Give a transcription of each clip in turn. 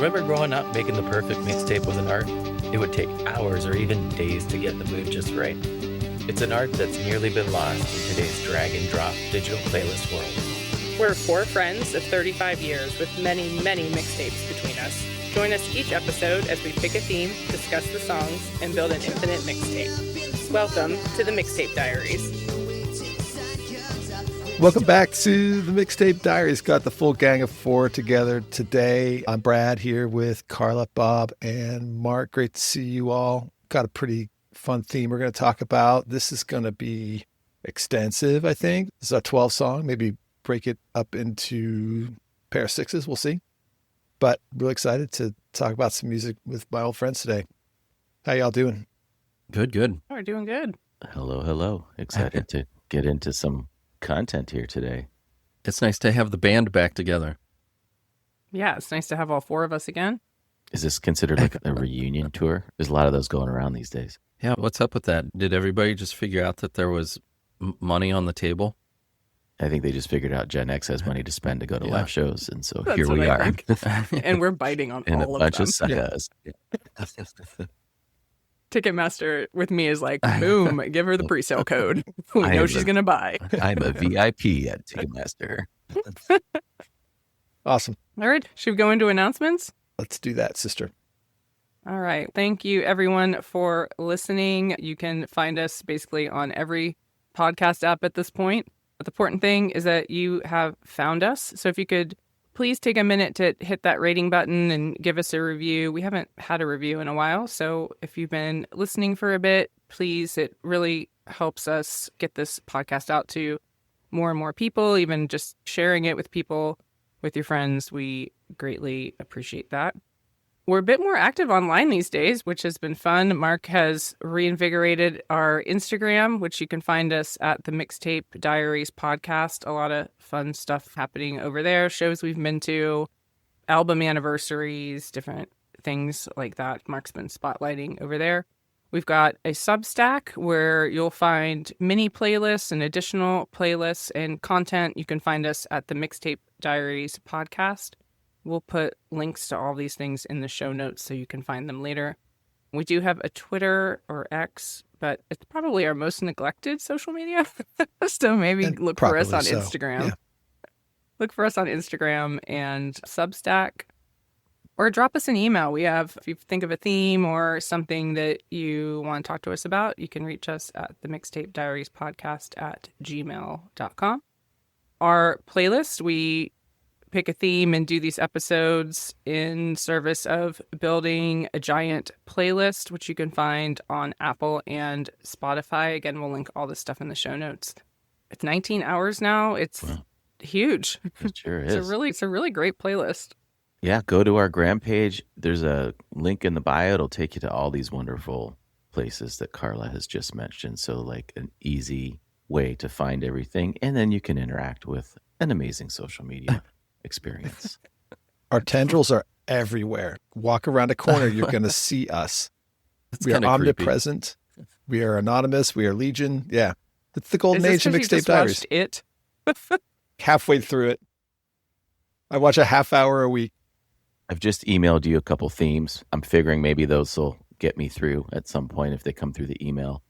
Remember growing up making the perfect mixtape was an art? It would take hours or even days to get the mood just right. It's an art that's nearly been lost in today's drag and drop digital playlist world. We're four friends of 35 years with many, many mixtapes between us. Join us each episode as we pick a theme, discuss the songs, and build an infinite mixtape. Welcome to the Mixtape Diaries. Welcome back to the Mixtape Diaries. Got the full gang of four together today. I'm Brad here with Carla, Bob, and Mark. Great to see you all. Got a pretty fun theme we're going to talk about. This is going to be extensive, I think. This is a 12 song. Maybe break it up into a pair of sixes. We'll see. But really excited to talk about some music with my old friends today. How y'all doing? Good. Oh, we're doing good. Hello. Excited to get into some content here today. It's nice to have the band back together. Yeah, it's nice to have all four of us again. Is this considered like a reunion tour? There's a lot of those going around these days. Yeah, what's up with that? Did everybody just figure out that there was money on the table? I think they just figured out Gen X has money to spend to go to live shows, and so That's here we what I are. think. And we're biting on and all a bunch them. of suckers. Ticketmaster with me is like, boom, give her the pre-sale code. We know she's going to buy. I'm a VIP at Ticketmaster. Awesome. All right. Should we go into announcements? Let's do that, sister. All right. Thank you, everyone, for listening. You can find us basically on every podcast app at this point. But the important thing is that you have found us. So if you could please take a minute to hit that rating button and give us a review. We haven't had a review in a while. So if you've been listening for a bit, please, it really helps us get this podcast out to more and more people, even just sharing it with people, with your friends. We greatly appreciate that. We're a bit more active online these days, which has been fun. Mark has reinvigorated our Instagram, which you can find us at the Mixtape Diaries podcast. A lot of fun stuff happening over there. Shows we've been to, album anniversaries, different things like that. Mark's been spotlighting over there. We've got a Substack where you'll find mini playlists and additional playlists and content. You can find us at the Mixtape Diaries podcast. We'll put links to all these things in the show notes so you can find them later. We do have a Twitter or X, but it's probably our most neglected social media. So maybe And look for us on so. Instagram. Yeah. Look for us on Instagram and Substack. Or drop us an email. We have, if you think of a theme or something that you want to talk to us about, you can reach us at the Mixtape Diaries podcast at gmail.com. Our playlist, we pick a theme and do these episodes in service of building a giant playlist, which you can find on Apple and Spotify. Again, we'll link all this stuff in the show notes. It's 19 hours now. It's huge. It sure is. It's a really great playlist. Yeah, go to our gram page. There's a link in the bio. It'll take you to all these wonderful places that Carla has just mentioned. So like an easy way to find everything. And then you can interact with an amazing social media experience. Our tendrils are everywhere. Walk around a corner, you're going to see us. That's We are kinda creepy. omnipresent. We are anonymous. We are legion. Yeah. It's the golden Is age of this 'cause you Mixtape just Diaries. watched It? Halfway through it. I watch a half hour a week. I've just emailed you a couple themes. I'm figuring maybe those will get me through at some point if they come through the email.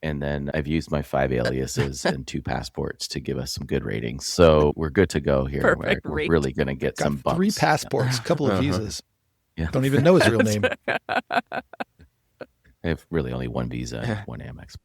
And then I've used my 5 aliases and 2 passports to give us some good ratings. So we're good to go here. Perfect We're rate. really going to get Got some bumps. 3 passports, a couple of visas. Yeah. Don't even know his real name. I have really only 1 visa, 1 Amex.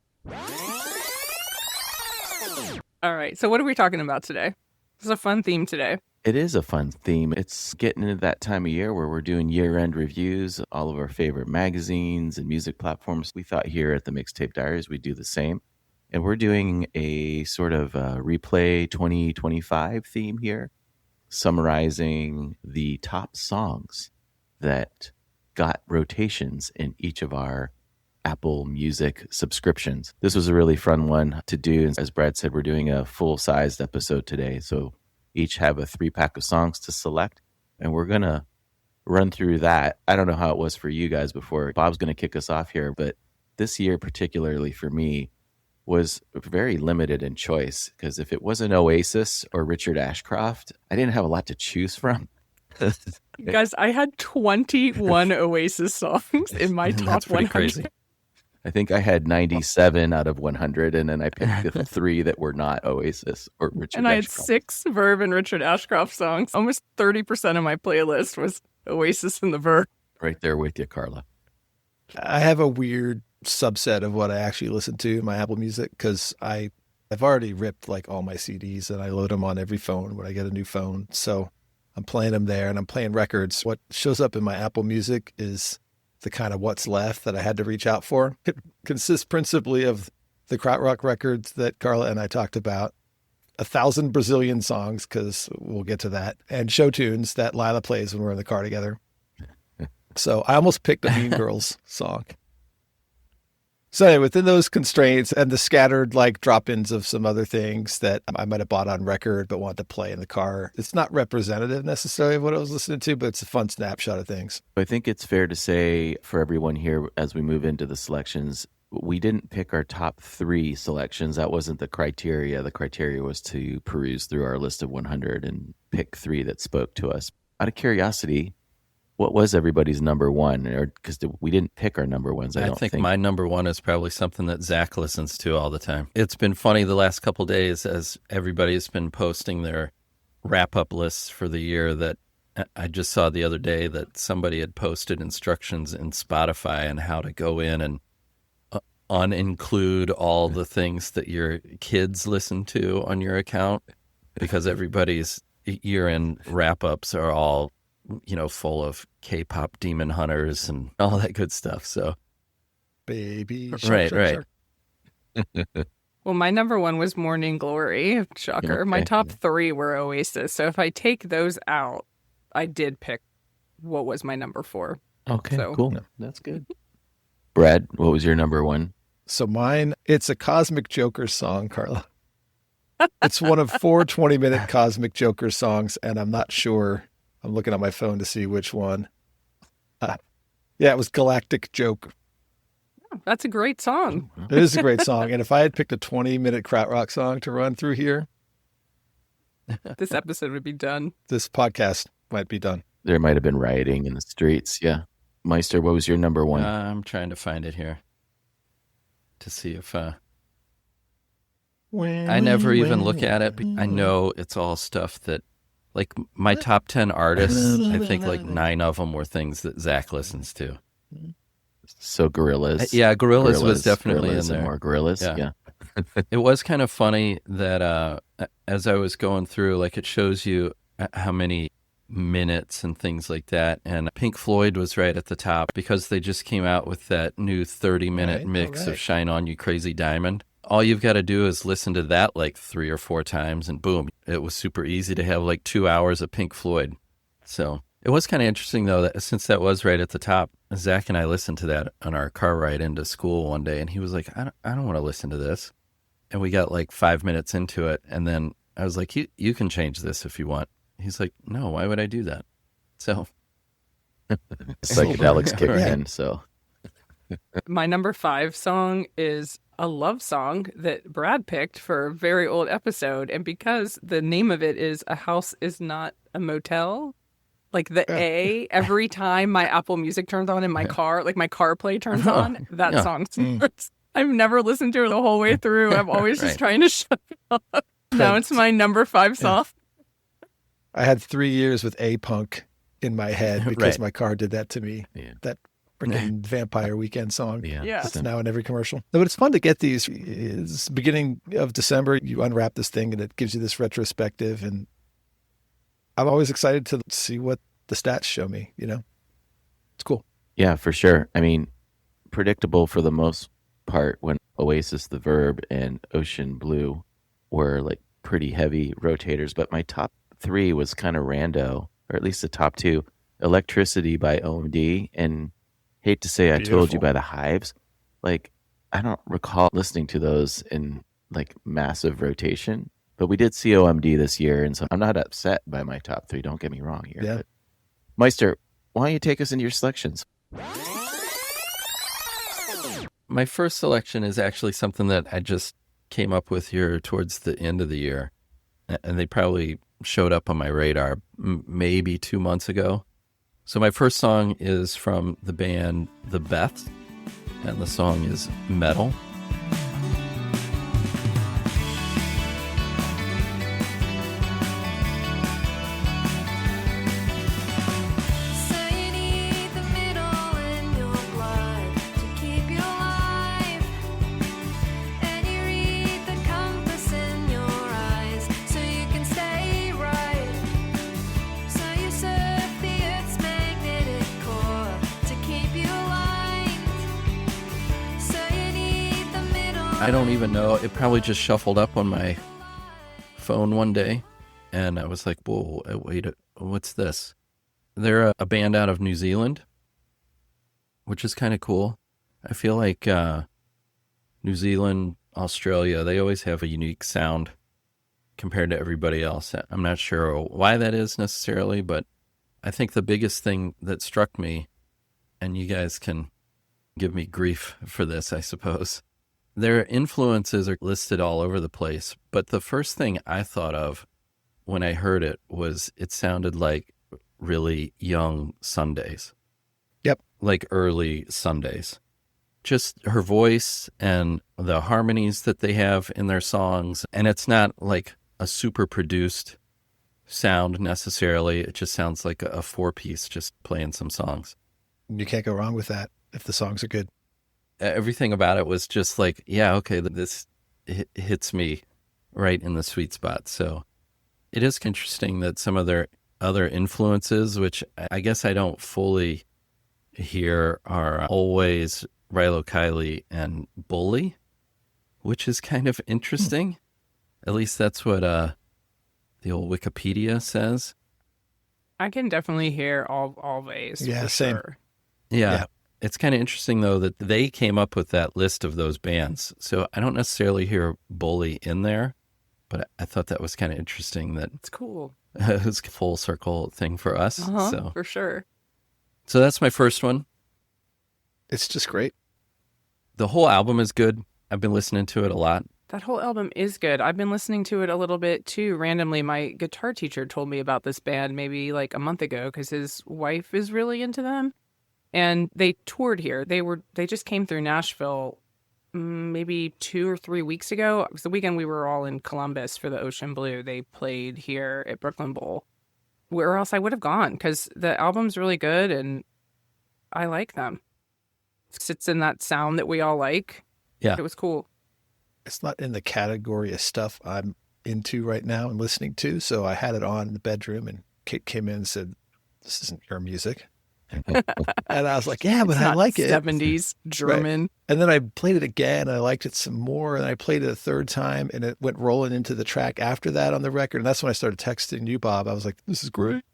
All right. So what are we talking about today? This is a fun theme today. It is a fun theme. It's getting into that time of year where we're doing year-end reviews, all of our favorite magazines and music platforms. We thought here at the Mixtape Diaries we'd do the same. And we're doing a sort of replay 2025 theme here, summarizing the top songs that got rotations in each of our Apple Music subscriptions. This was a really fun one to do. As Brad said, we're doing a full-sized episode today. So each have a 3-pack of songs to select, and we're going to run through that. I don't know how it was for you guys before. Bob's going to kick us off here, but this year, particularly for me, was very limited in choice because if it wasn't Oasis or Richard Ashcroft, I didn't have a lot to choose from. Guys, I had 21 Oasis songs in my top That's pretty 100. crazy. I think I had 97 out of 100, and then I picked the 3 that were not Oasis or Richard And I had Ashcroft. 6 Verve and Richard Ashcroft songs. Almost 30% of my playlist was Oasis and the Verve. Right there with you, Carla. I have a weird subset of what I actually listen to in my Apple Music because I've already ripped like all my CDs and I load them on every phone when I get a new phone. So I'm playing them there and I'm playing records. What shows up in my Apple Music is the kind of what's left that I had to reach out for. It consists principally of the krautrock records that Carla and I talked about, 1,000 Brazilian songs, because we'll get to that, and show tunes that Lila plays when we're in the car together. So I almost picked a Mean Girls song. So anyway, within those constraints and the scattered like drop-ins of some other things that I might have bought on record but wanted to play in the car, it's not representative necessarily of what I was listening to, but it's a fun snapshot of things. I think it's fair to say for everyone here as we move into the selections, we didn't pick our top 3 selections. That wasn't the criteria. The criteria was to peruse through our list of 100 and pick 3 that spoke to us. Out of curiosity, what was everybody's number one? Or because we didn't pick our number ones, I don't think. My number one is probably something that Zach listens to all the time. It's been funny the last couple of days as everybody's been posting their wrap-up lists for the year that I just saw the other day that somebody had posted instructions in Spotify on how to go in and uninclude all the things that your kids listen to on your account because everybody's year-end wrap-ups are all full of K-pop demon hunters and all that good stuff. So, Baby. Right. Well, my number one was Morning Glory. Shocker. Okay. My top 3 were Oasis. So if I take those out, I did pick what was my number 4. Okay, So- cool. That's good. Brad, what was your number one? So mine, it's a Cosmic Joker song, Carla. It's one of 4 20-minute Cosmic Joker songs, and I'm not sure. I'm looking at my phone to see which one. Yeah, it was Galactic Joke. That's a great song. It is a great song. And if I had picked a 20-minute krautrock song to run through here, This episode would be done. this podcast might be done. There might have been rioting in the streets. Yeah. Meister, what was your number one? I'm trying to find it here to see if I never even look at it. I know it's all stuff that, like my top 10 artists, I think like 9 of them were things that Zach listens to. So Gorillaz. Yeah, Gorillaz was definitely Gorillaz in there. And more Gorillaz. Yeah. Yeah. It was kind of funny that as I was going through, like it shows you how many minutes and things like that. And Pink Floyd was right at the top because they just came out with that new 30-minute Right, mix right. of Shine On You Crazy Diamond. All you've got to do is listen to that like 3 or 4 times and boom, it was super easy to have like 2 hours of Pink Floyd. So it was kind of interesting though, that since that was right at the top, Zach and I listened to that on our car ride into school one day and he was like, I don't want to listen to this. And we got like 5 minutes into it. And then I was like, you can change this if you want. He's like, no, why would I do that? So Psychedelics kick Right. in. So My number 5 song is a love song that Brad picked for a very old episode. And because the name of it is A House Is Not a Motel, like the A, every time my Apple Music turns on in my car, like my CarPlay turns on, that Yeah. song starts. I've never listened to it the whole way through. I'm always just Right. trying to shut it off. Now it's my number 5 song. I had 3 years with A-Punk in my head because Right. my car did that to me. Yeah. That freaking Vampire Weekend song. Yeah. It's now in every commercial. No, but it's fun to get these. It's beginning of December. You unwrap this thing and it gives you this retrospective. And I'm always excited to see what the stats show me, It's cool. yeah, for sure. I mean, predictable for the most part when Oasis, The Verb, and Ocean Blue were like pretty heavy rotators. But my top 3 was kind of rando, or at least the top 2. Electricity by OMD and Hate to Say I Told You Beautiful. by The Hives. Like, I don't recall listening to those in like massive rotation, but we did see OMD this year. And so I'm not upset by my top 3. Don't get me wrong here. Yeah. But Meister, why don't you take us into your selections? My first selection is actually something that I just came up with here towards the end of the year. and they probably showed up on my radar maybe 2 months ago. So my first song is from the band The Beths, and the song is Metal. I don't even know. It probably just shuffled up on my phone one day, and I was like, whoa, wait, what's this? They're a band out of New Zealand, which is kind of cool. I feel like New Zealand, Australia, they always have a unique sound compared to everybody else. I'm not sure why that is necessarily, but I think the biggest thing that struck me, and you guys can give me grief for this, I suppose, their influences are listed all over the place, but the first thing I thought of when I heard it was it sounded like really young Sundays. Yep. Like early Sundays. Just her voice and the harmonies that they have in their songs. And it's not like a super produced sound necessarily. It just sounds like a 4-piece just playing some songs. You can't go wrong with that if the songs are good. Everything about it was just like, yeah, okay, this hits me right in the sweet spot. So it is interesting that some of their other influences, which I guess I don't fully hear, are always Rilo Kiley and Bully, which is kind of interesting. At least that's what the old Wikipedia says. I can definitely hear always. Yeah, for same. Sure. Yeah. It's kind of interesting, though, that they came up with that list of those bands. So I don't necessarily hear Bully in there, but I thought that was kind of interesting that It's cool. it was a full circle thing for us. So For sure. that's my first one. It's just great. The whole album is good. I've been listening to it a lot. That whole album is good. I've been listening to it a little bit too. Randomly, my guitar teacher told me about this band maybe like a month ago because his wife is really into them. And they toured here. They just came through Nashville maybe 2 or 3 weeks ago. It was the weekend we were all in Columbus for the Ocean Blue. They played here at Brooklyn Bowl. Where else I would have gone because the album's really good and I like them. It sits in that sound that we all like. Yeah. It was cool. It's not in the category of stuff I'm into right now and listening to. So I had it on in the bedroom and Kate came in and said, "This isn't your music." And I was like, yeah, but I like it. 70s German. Right. And then I played it again. And I liked it some more. And I played it a third time and it went rolling into the track after that on the record. And that's when I started texting you, Bob. I was like, this is great.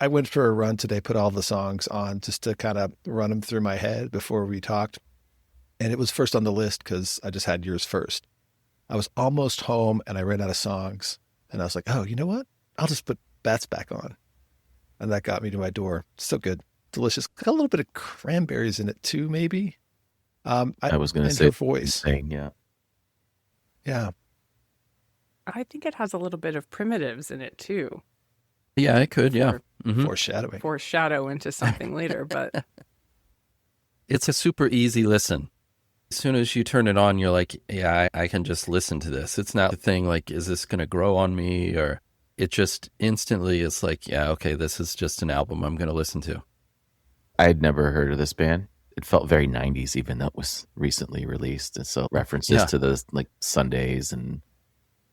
I went for a run today, put all the songs on just to kind of run them through my head before we talked. And it was first on the list because I just had yours first. I was almost home and I ran out of songs. And I was like, oh, you know what? I'll just put Beths back on. And that got me to my door. So good. Delicious. Got a little bit of cranberries in it too, maybe. I was going to say her voice. Yeah. Yeah. I think it has a little bit of primitives in it too. Yeah, it could. Yeah. Foreshadowing. Foreshadow into something later, but It's a super easy listen. As soon as you turn it on, you're like, yeah, I can just listen to this. It's not a thing like, is this going to grow on me? Or it just instantly is like, yeah, okay, this is just an album I'm going to listen to. I had never heard of this band. It felt very 90s, even though it was recently released. And so references to the like Sundays and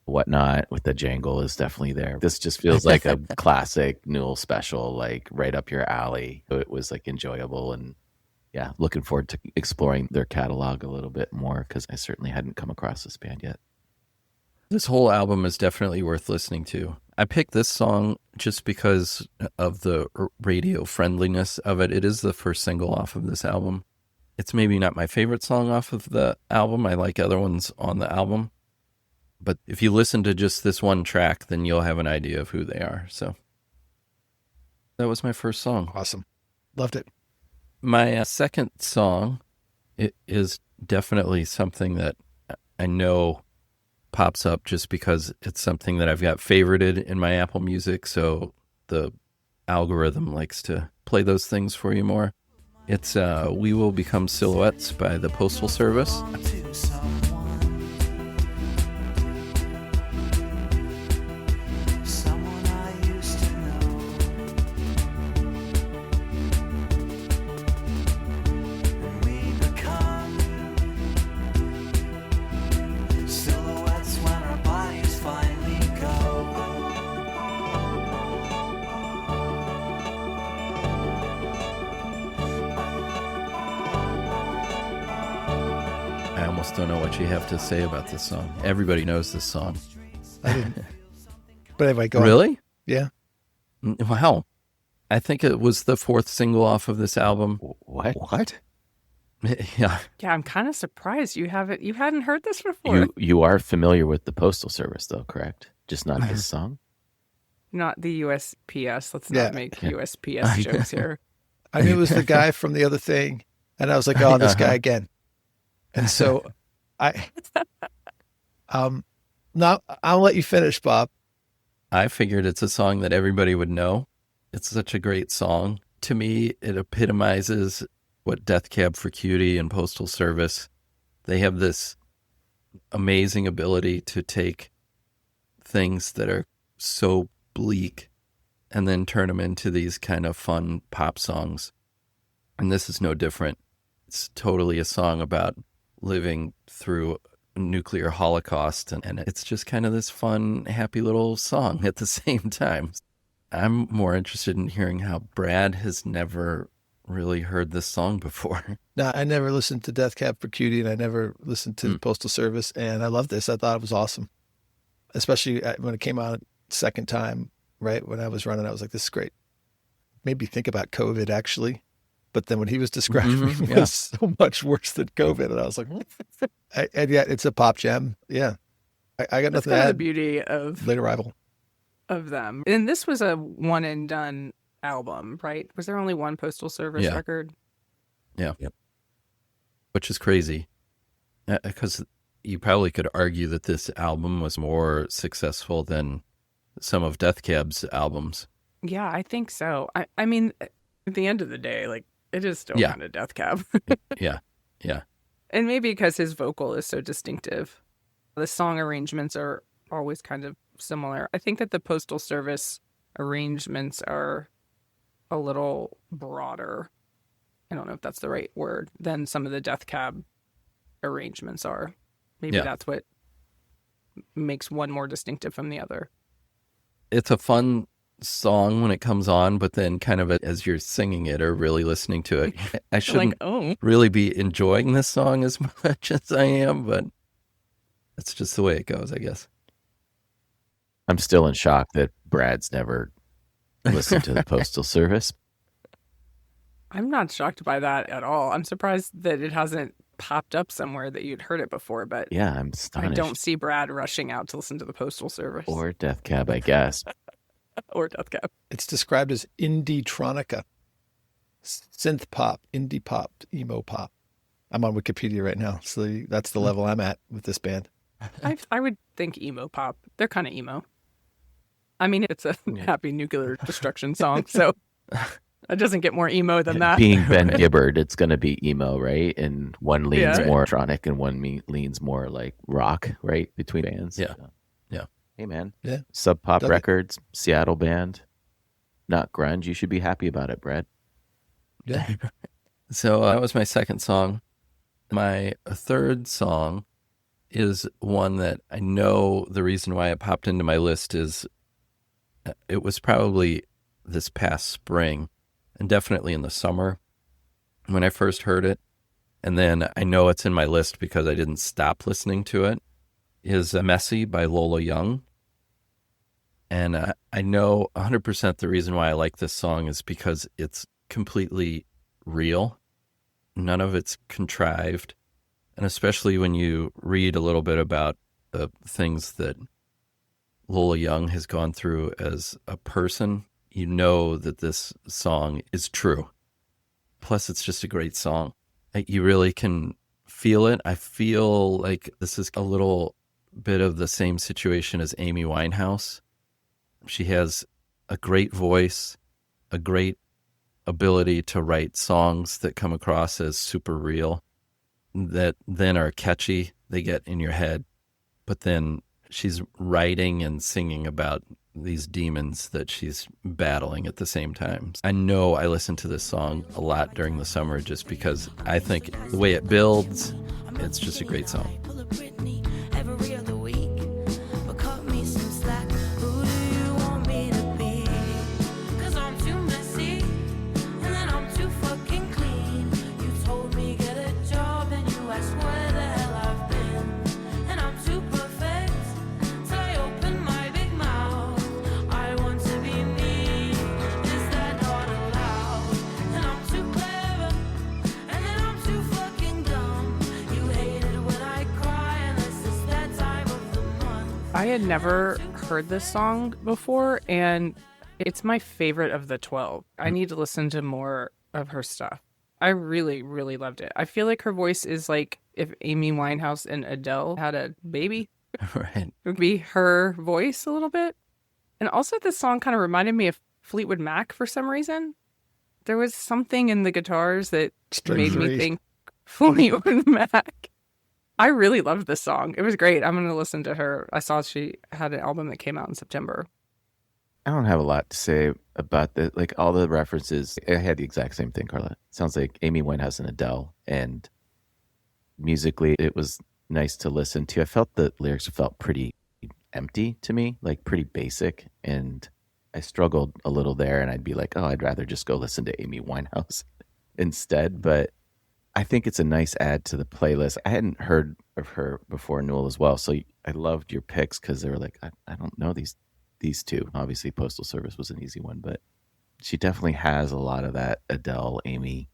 whatnot with the jangle is definitely there. This just feels like a classic Newell special, like right up your alley. It was like enjoyable. And yeah, looking forward to exploring their catalog a little bit more because I certainly hadn't come across this band yet. This whole album is definitely worth listening to. I picked this song just because of the radio friendliness of it. It is the first single off of this album. It's maybe not my favorite song off of the album. I like other ones on the album. But if you listen to just this one track, then you'll have an idea of who they are. So that was my first song. Awesome. Loved it. My second song is definitely something that I know pops up just because it's something that I've got favorited in my Apple Music, so the algorithm likes to play those things for you more. It's We Will Become Silhouettes by the Postal Service. I almost don't know what you have to say about this song. Everybody knows this song. I didn't. But anyway, go on. Really? Yeah. Wow. I think it was the fourth single off of this album. What? Yeah. Yeah, I'm kind of surprised you hadn't heard this before. You are familiar with the Postal Service, though, correct? Just not this song? Not the USPS. Let's Yeah. not make USPS jokes here. I knew it was the guy from the other thing. And I was like, oh, this guy again. And so now I'll let you finish, Bob. I figured it's a song that everybody would know. It's such a great song. To me, it epitomizes what Death Cab for Cutie and Postal Service, they have this amazing ability to take things that are so bleak and then turn them into these kind of fun pop songs. And this is no different. It's totally a song about living through a nuclear holocaust, and it's just kind of this fun, happy little song at the same time. I'm more interested in hearing how Brad has never really heard this song before. No, I never listened to Death Cab for Cutie, and I never listened to the Postal Service, and I love this. I thought it was awesome, especially when it came out second time, right? When I was running, I was like, this is great. Made me think about COVID, actually. But then when he was describing it was so much worse than COVID, and I was like, and yet it's a pop gem. Yeah. I got nothing to add. The beauty of Late Arrival. Of them. And this was a one and done album, right? Was there only one Postal Service record? Yeah. Yep. Which is crazy. Because you probably could argue that this album was more successful than some of Death Cab's albums. Yeah, I think so. I mean, at the end of the day, like, it is still kind of Death Cab. Yeah. And maybe because his vocal is so distinctive. The song arrangements are always kind of similar. I think that the Postal Service arrangements are a little broader. I don't know if that's the right word, than some of the Death Cab arrangements are. Maybe that's what makes one more distinctive from the other. It's a fun song when it comes on, but then kind of as you're singing it or really listening to it, I shouldn't really be enjoying this song as much as I am, but that's just the way it goes, I guess. I'm still in shock that Brad's never listened to the Postal Service. I'm not shocked by that at all. I'm surprised that it hasn't popped up somewhere that you'd heard it before, but yeah, I'm astonished. I don't see Brad rushing out to listen to the Postal Service. Or Death Cab, I guess. Or Death Cab. It's described as indie-tronica. Synth pop, indie pop, emo pop. I'm on Wikipedia right now, so that's the level I'm at with this band. I would think emo pop. They're kind of emo. I mean, it's a happy nuclear destruction song, so it doesn't get more emo than that. Being Ben Gibbard, it's going to be emo, right? And one leans more electronic and one leans more like rock, right? Between bands. Yeah. Hey, man. Yeah. Sub Pop Records, Seattle band. Not grunge. You should be happy about it, Brad. Yeah. So that was my second song. My third song is one that I know the reason why it popped into my list is it was probably this past spring and definitely in the summer when I first heard it. And then I know it's in my list because I didn't stop listening to it, is Messy by Lola Young. And I know 100% the reason why I like this song is because it's completely real. None of it's contrived. And especially when you read a little bit about the things that Lola Young has gone through as a person, you know that this song is true. Plus, it's just a great song. You really can feel it. I feel like this is a little bit of the same situation as Amy Winehouse. She has a great voice, a great ability to write songs that come across as super real, that then are catchy, they get in your head. But then she's writing and singing about these demons that she's battling at the same time. I know I listen to this song a lot during the summer just because I think the way it builds, it's just a great song. I had never heard this song before, and it's my favorite of the 12. I need to listen to more of her stuff. I really, really loved it. I feel like her voice is like if Amy Winehouse and Adele had a baby. Right. It would be her voice a little bit. And also this song kind of reminded me of Fleetwood Mac for some reason. There was something in the guitars that made me think Fleetwood Mac. I really loved this song. It was great. I'm going to listen to her. I saw she had an album that came out in September. I don't have a lot to say about the like all the references. I had the exact same thing, Carla. It sounds like Amy Winehouse and Adele, and musically it was nice to listen to. I felt the lyrics felt pretty empty to me, like pretty basic, and I struggled a little there, and I'd be like, oh, I'd rather just go listen to Amy Winehouse instead. But I think it's a nice add to the playlist. I hadn't heard of her before, Newell, as well. So I loved your picks because they were like, I don't know these two. Obviously, Postal Service was an easy one, but she definitely has a lot of that Adele, Amy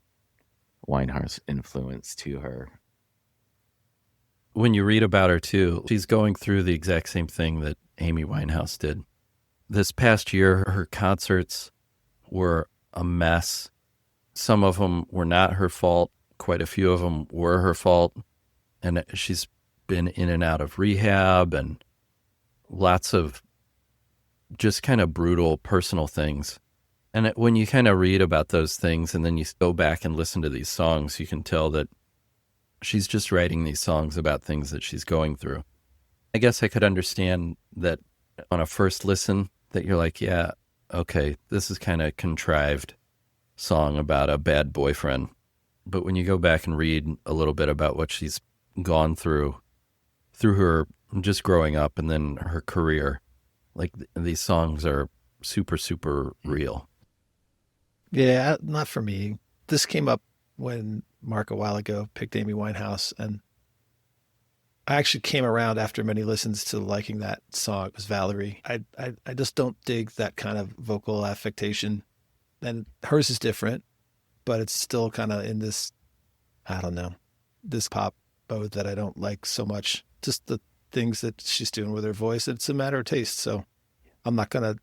Winehouse influence to her. When you read about her, too, she's going through the exact same thing that Amy Winehouse did. This past year, her concerts were a mess. Some of them were not her fault. Quite a few of them were her fault, and she's been in and out of rehab and lots of just kind of brutal personal things. And when you kind of read about those things and then you go back and listen to these songs, you can tell that she's just writing these songs about things that she's going through. I guess I could understand that on a first listen that you're like, yeah, okay, this is kind of contrived song about a bad boyfriend. But when you go back and read a little bit about what she's gone through her just growing up and then her career, like these songs are super, super real. Yeah, not for me. This came up when Mark a while ago picked Amy Winehouse, and I actually came around after many listens to liking that song. It was Valerie. I just don't dig that kind of vocal affectation, and hers is different. But it's still kind of in this, I don't know, this pop mode that I don't like so much. Just the things that she's doing with her voice. It's a matter of taste. So I'm not going to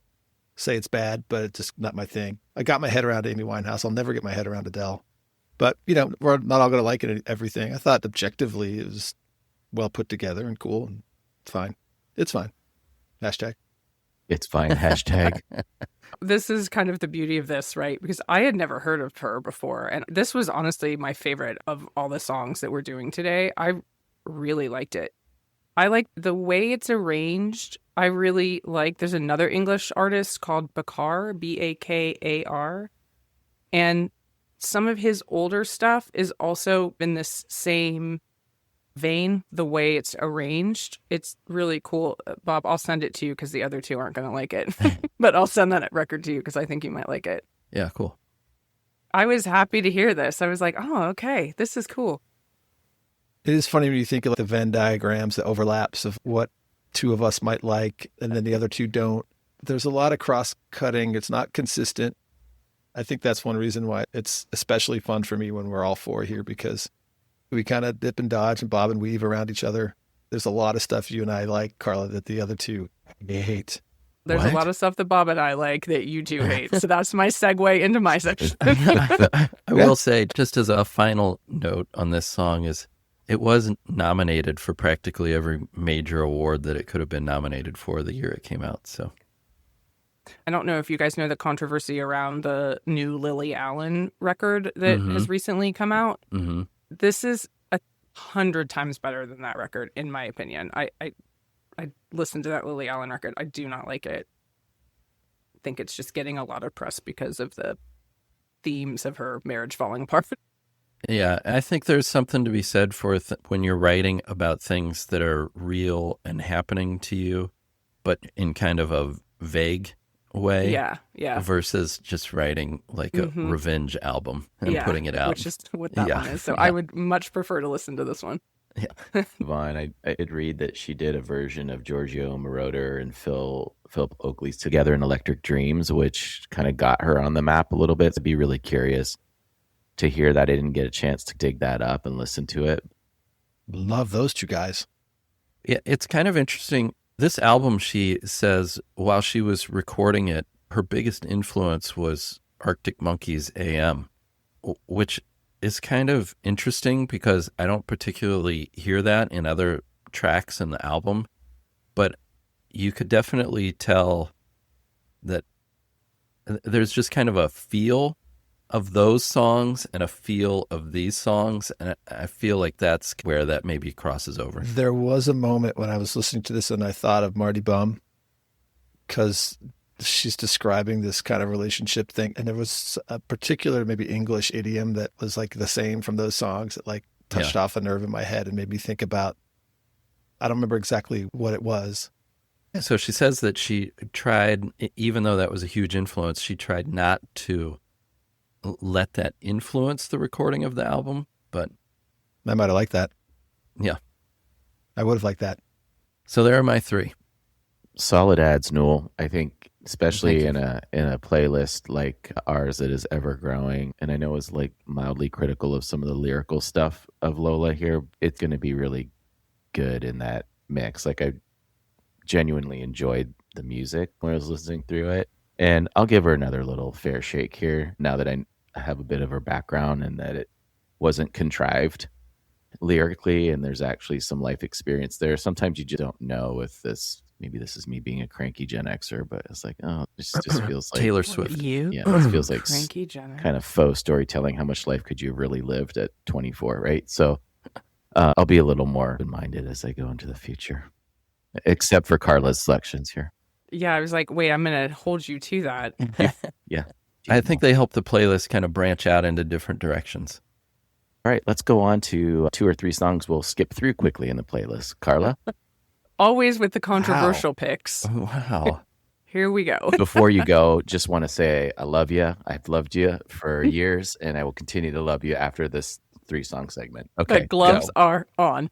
say it's bad, but it's just not my thing. I got my head around Amy Winehouse. I'll never get my head around Adele. But, you know, we're not all going to like it, everything. I thought objectively it was well put together and cool and fine. It's fine. Hashtag. It's fine. Hashtag. This is kind of the beauty of this, right? Because I had never heard of her before. And this was honestly my favorite of all the songs that we're doing today. I really liked it. I like the way it's arranged. I really like, there's another English artist called Bakar, Bakar. And some of his older stuff is also in this same vein, the way it's arranged. It's really cool. Bob, I'll send it to you because the other two aren't going to like it. But I'll send that record to you because I think you might like it. Yeah, cool. I was happy to hear this. I was like, oh, okay, this is cool. It is funny when you think of the Venn diagrams, the overlaps of what two of us might like and then the other two don't. There's a lot of cross-cutting. It's not consistent. I think that's one reason why it's especially fun for me when we're all four here, because we kind of dip and dodge and bob and weave around each other. There's a lot of stuff you and I like, Carla, that the other two hate. There's a lot of stuff that Bob and I like that you two hate. So that's my segue into my section. I will say, just as a final note on this song, is it was nominated for practically every major award that it could have been nominated for the year it came out. So I don't know if you guys know the controversy around the new Lily Allen record that has recently come out. Mm-hmm. This is 100 times better than that record, in my opinion. I listened to that Lily Allen record. I do not like it. I think it's just getting a lot of press because of the themes of her marriage falling apart. Yeah, I think there's something to be said for when you're writing about things that are real and happening to you, but in kind of a vague way. Yeah. Versus just writing like a revenge album and putting it out. Which is what that one is. So I would much prefer to listen to this one. Yeah. Vaughn, I did read that she did a version of Giorgio Moroder and Philip Oakley's Together in Electric Dreams, which kind of got her on the map a little bit. I'd be really curious to hear that. I didn't get a chance to dig that up and listen to it. Love those two guys. Yeah, it's kind of interesting. This album, she says, while she was recording it, her biggest influence was Arctic Monkeys AM, which is kind of interesting because I don't particularly hear that in other tracks in the album, but you could definitely tell that there's just kind of a feel of those songs and a feel of these songs, and I feel like that's where that maybe crosses over. There was a moment when I was listening to this and I thought of Marty Bum, because she's describing this kind of relationship thing, and there was a particular maybe English idiom that was like the same from those songs that like touched off a nerve in my head and made me think about, I don't remember exactly what it was. So she says that she tried, even though that was a huge influence, she tried not to let that influence the recording of the album, but I might have liked that. Yeah. I would have liked that. So there are my three. Solid ads, Newell. I think, especially in a playlist like ours that is ever growing, and I know is like mildly critical of some of the lyrical stuff of Lola here, it's going to be really good in that mix. Like, I genuinely enjoyed the music when I was listening through it. And I'll give her another little fair shake here now that I have a bit of her background and that it wasn't contrived lyrically and there's actually some life experience there. Sometimes you just don't know if this, maybe this is me being a cranky Gen Xer, but it's like, oh, this just feels like Taylor Swift. You? Yeah, it feels like Cranky Gen X. kind of faux storytelling. How much life could you have really lived at 24, right? So I'll be a little more open-minded as I go into the future, except for Carla's selections here. Yeah, I was like, wait, I'm going to hold you to that. Yeah. I think they help the playlist kind of branch out into different directions. All right, let's go on to 2 or 3 songs we'll skip through quickly in the playlist. Carla? Always with the controversial picks. Wow. Here we go. Before you go, just want to say I love you. I've loved you for years, and I will continue to love you after this 3-song segment. Okay, The gloves are on.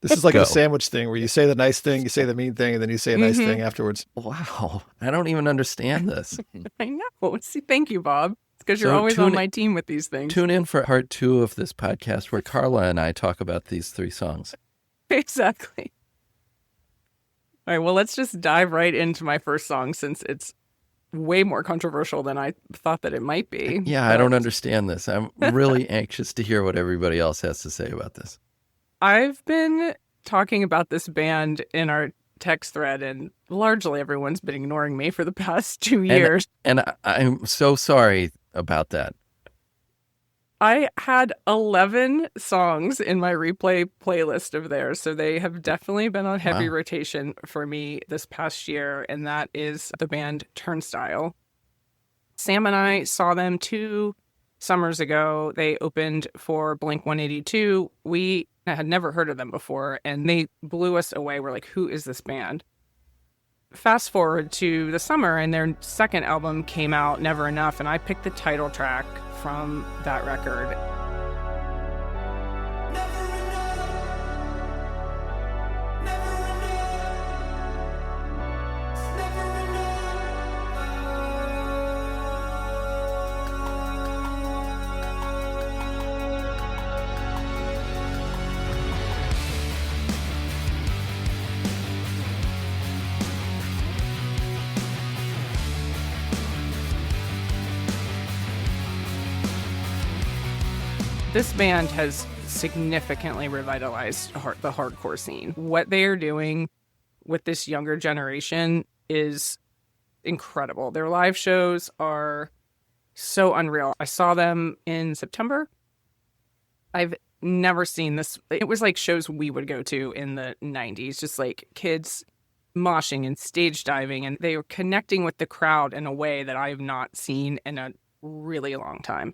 This is like Go. a sandwich thing where you say the nice thing, you say the mean thing, and then you say a nice thing afterwards. Wow. I don't even understand this. I know. See, thank you, Bob. It's because you're So always on my team with these things. Tune in for part 2 of this podcast where Carla and I talk about these 3 songs. Exactly. All right, well, let's just dive right into my first song since it's way more controversial than I thought that it might be. Yeah, I don't understand this. I'm really anxious to hear what everybody else has to say about this. I've been talking about this band in our text thread, and largely everyone's been ignoring me for the past 2 years. And I'm so sorry about that. I had 11 songs in my replay playlist of theirs, so they have definitely been on heavy rotation for me this past year, and that is the band Turnstile. Sam and I saw them 2 summers ago. They opened for Blink-182. We had never heard of them before, and they blew us away. We're like, who is this band? Fast forward to the summer, and their second album came out, Never Enough, and I picked the title track from that record. This band has significantly revitalized the hardcore scene. What they are doing with this younger generation is incredible. Their live shows are so unreal. I saw them in September. I've never seen this. It was like shows we would go to in the 90s, just like kids moshing and stage diving, and they were connecting with the crowd in a way that I have not seen in a really long time.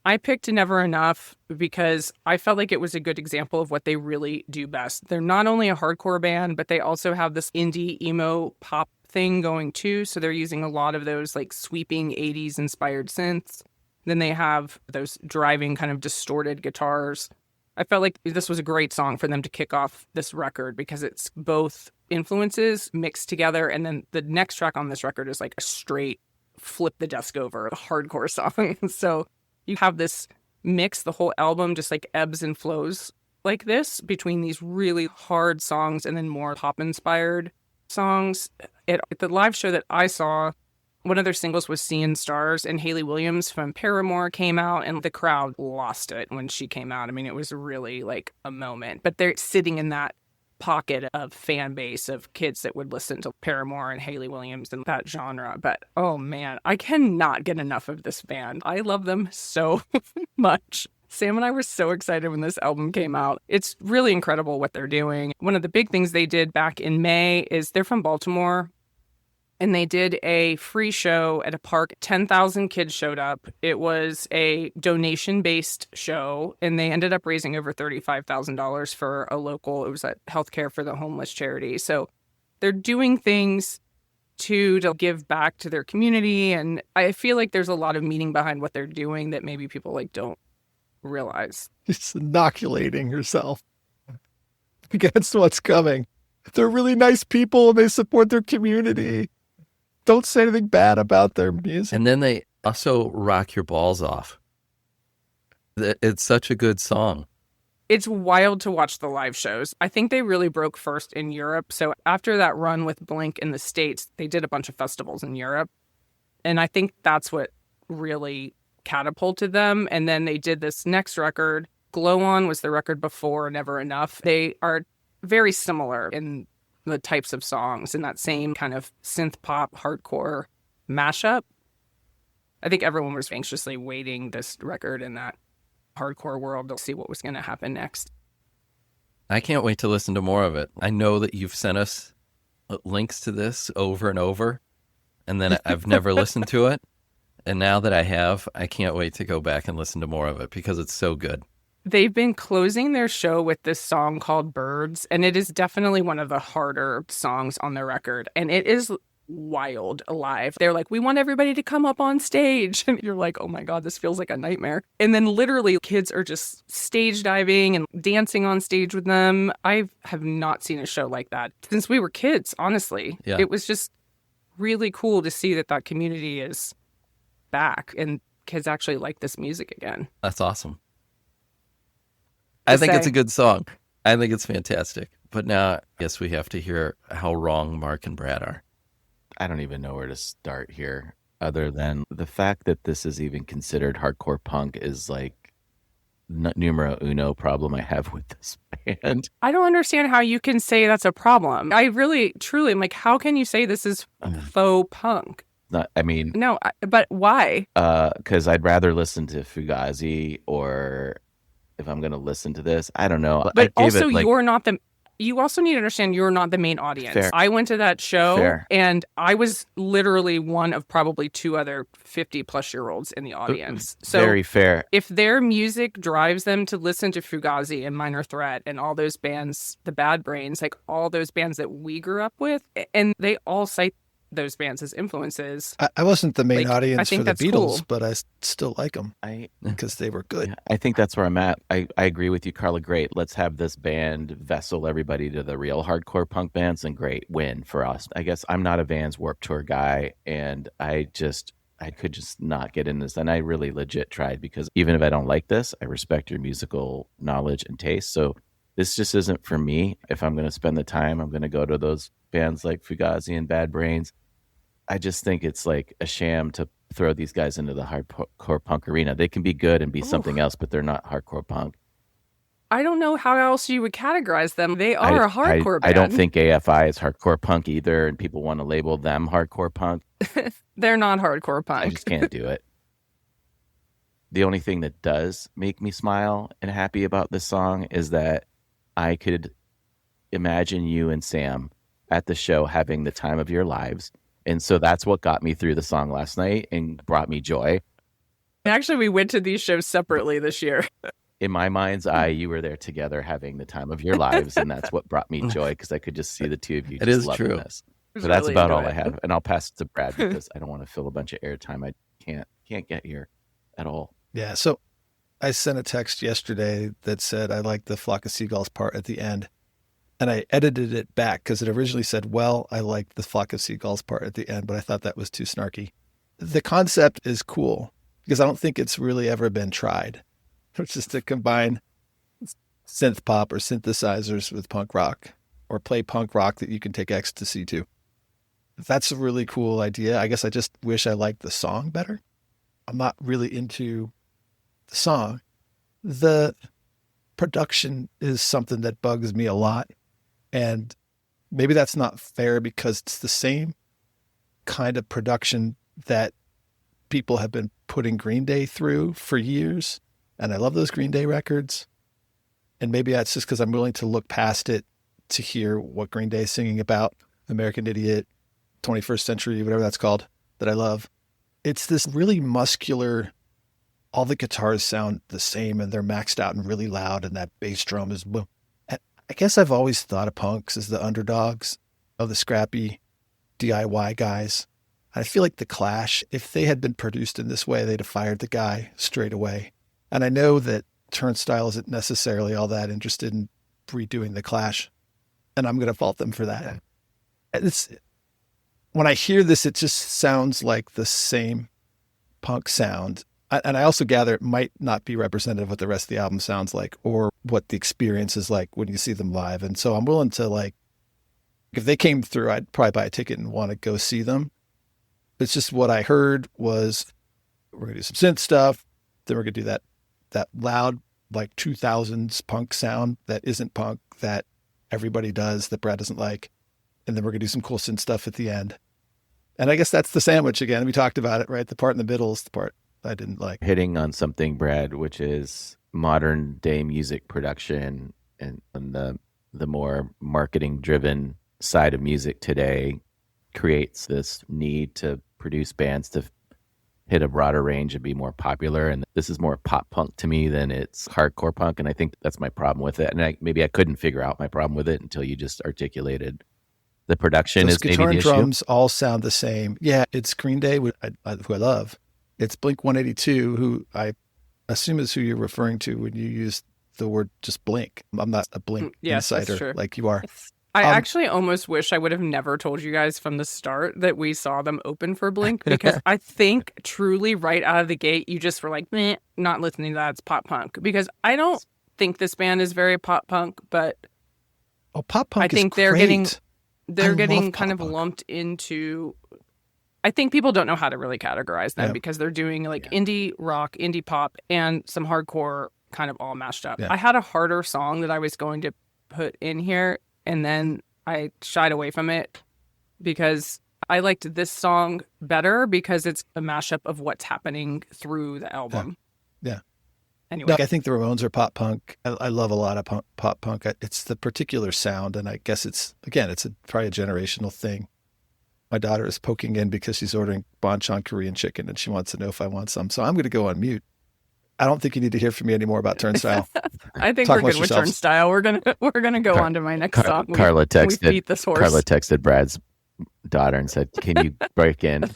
I picked Never Enough because I felt like it was a good example of what they really do best. They're not only a hardcore band, but they also have this indie emo pop thing going too. So they're using a lot of those like sweeping 80s inspired synths. Then they have those driving kind of distorted guitars. I felt like this was a great song for them to kick off this record because it's both influences mixed together. And then the next track on this record is like a straight flip the desk over hardcore song. So you have this mix, the whole album just like ebbs and flows like this between these really hard songs and then more pop-inspired songs. At the live show that I saw, one of their singles was Seeing Stars, and Hayley Williams from Paramore came out, and the crowd lost it when she came out. I mean, it was really like a moment. But they're sitting in that pocket of fan base of kids that would listen to Paramore and Hayley Williams and that genre. But oh man, I cannot get enough of this band. I love them so much. Sam and I were so excited when this album came out. It's really incredible what they're doing. One of the big things they did back in May is they're from Baltimore, and they did a free show at a park. 10,000 kids showed up. It was a donation-based show, and they ended up raising over $35,000 for a local, it was a healthcare for the homeless charity. So they're doing things to give back to their community, and I feel like there's a lot of meaning behind what they're doing that maybe people like don't realize. Just inoculating yourself against what's coming. They're really nice people and they support their community. Don't say anything bad about their music. And then they also rock your balls off. It's such a good song. It's wild to watch the live shows. I think they really broke first in Europe. So after that run with Blink in the States, they did a bunch of festivals in Europe. And I think that's what really catapulted them. And then they did this next record. Glow On was the record before Never Enough. They are very similar in the types of songs in that same kind of synth pop hardcore mashup. I think everyone was anxiously waiting this record in that hardcore world to see what was going to happen next. I can't wait to listen to more of it. I know that you've sent us links to this over and over, and then I've never listened to it. And now that I have, I can't wait to go back and listen to more of it because it's so good. They've been closing their show with this song called Birds, and it is definitely one of the harder songs on the record. And it is wild live. They're like, we want everybody to come up on stage. And you're like, oh my God, this feels like a nightmare. And then literally kids are just stage diving and dancing on stage with them. I have not seen a show like that since we were kids, honestly. Yeah. It was just really cool to see that community is back and kids actually like this music again. That's awesome. I think it's a good song. I think it's fantastic. But now I guess we have to hear how wrong Mark and Brad are. I don't even know where to start here other than the fact that this is even considered hardcore punk is like numero uno problem I have with this band. I don't understand how you can say that's a problem. I really, truly am like, how can you say this is faux punk? Not, I mean... No, but why? Because I'd rather listen to Fugazi, or if I'm going to listen to this, I don't know. But also, you're not the... You also need to understand you're not the main audience. Fair. I went to that show, Fair. And I was literally one of probably two other 50-plus-year-olds in the audience. So very fair. If their music drives them to listen to Fugazi and Minor Threat and all those bands, the Bad Brains, like all those bands that we grew up with, and they all cite those bands as influences. I wasn't the main Like, I audience think for the that's Beatles, cool. but I still like them I because they were good. I think that's where I'm at. I agree with you, Carla. Great. Let's have this band vessel everybody to the real hardcore punk bands, and great, win for us. I guess I'm not a Vans Warped Tour guy, and I could just not get in this. And I really legit tried, because even if I don't like this, I respect your musical knowledge and taste. So this just isn't for me. If I'm going to spend the time, I'm going to go to those bands like Fugazi and Bad Brains. I just think it's like a sham to throw these guys into the hardcore punk arena. They can be good and be something else, but they're not hardcore punk. I don't know how else you would categorize them. They are a hardcore band. I don't think AFI is hardcore punk either, and people want to label them hardcore punk. They're not hardcore punk. I just can't do it. The only thing that does make me smile and happy about this song is that I could imagine you and Sam at the show having the time of your lives. And so that's what got me through the song last night and brought me joy. Actually, we went to these shows separately this year. In my mind's eye, you were there together having the time of your lives, and that's what brought me joy, because I could just see the two of you just loving this. So that's about all I have, and I'll pass it to Brad because I don't want to fill a bunch of airtime. I can't get here at all. Yeah, so I sent a text yesterday that said I like the Flock of Seagulls part at the end, and I edited it back because it originally said, well, I like the Flock of Seagulls part at the end, but I thought that was too snarky. The concept is cool because I don't think it's really ever been tried, which is to combine synth pop or synthesizers with punk rock, or play punk rock that you can take ecstasy to. That's a really cool idea. I guess I just wish I liked the song better. I'm not really into the song. The production is something that bugs me a lot. And maybe that's not fair because it's the same kind of production that people have been putting Green Day through for years. And I love those Green Day records. And maybe that's just because I'm willing to look past it to hear what Green Day is singing about, American Idiot, 21st Century, whatever that's called, that I love. It's this really muscular, all the guitars sound the same and they're maxed out and really loud, and that bass drum is boom. And I guess I've always thought of punks as the underdogs, of the scrappy DIY guys. I feel like the Clash, if they had been produced in this way, they'd have fired the guy straight away. And I know that Turnstile isn't necessarily all that interested in redoing the Clash, and I'm going to fault them for that. When I hear this, it just sounds like the same punk sound. And I also gather it might not be representative of what the rest of the album sounds like or what the experience is like when you see them live. And so I'm willing to, if they came through, I'd probably buy a ticket and want to go see them. It's just what I heard was we're going to do some synth stuff. Then we're going to do that loud, 2000s punk sound that isn't punk that everybody does that Brad doesn't like. And then we're going to do some cool synth stuff at the end. And I guess that's the sandwich again. We talked about it, right? The part in the middle is the part I didn't like. Hitting on something, Brad, which is modern day music production and the more marketing driven side of music today creates this need to produce bands to hit a broader range and be more popular. And this is more pop punk to me than it's hardcore punk. And I think that's my problem with it. And maybe I couldn't figure out my problem with it until you just articulated the production. Those is maybe guitar the and issue. drums all sound the same. Yeah, it's Green Day, who I love. It's Blink 182, who I assume is who you're referring to when you use the word just Blink. I'm not a Blink insider like you are. I actually almost wish I would have never told you guys from the start that we saw them open for Blink, because I think truly right out of the gate, you just were like, meh, not listening to that. It's pop punk. Because I don't think this band is very pop punk, but pop punk I think is great. they're getting kind of lumped into, I think people don't know how to really categorize them because they're doing indie rock, indie pop, and some hardcore kind of all mashed up. Yeah. I had a harder song that I was going to put in here, and then I shied away from it because I liked this song better because it's a mashup of what's happening through the album. Yeah. Anyway. I think the Ramones are pop punk. I love a lot of pop punk. It's the particular sound, and I guess it's probably a generational thing. My daughter is poking in because she's ordering Bonchon Korean chicken, and she wants to know if I want some. So I'm going to go on mute. I don't think you need to hear from me anymore about Turnstile. I think we're good with Turnstile. We're gonna go on to my next song. Carla texted. We beat this horse. Carla texted Brad's daughter and said, "Can you break in,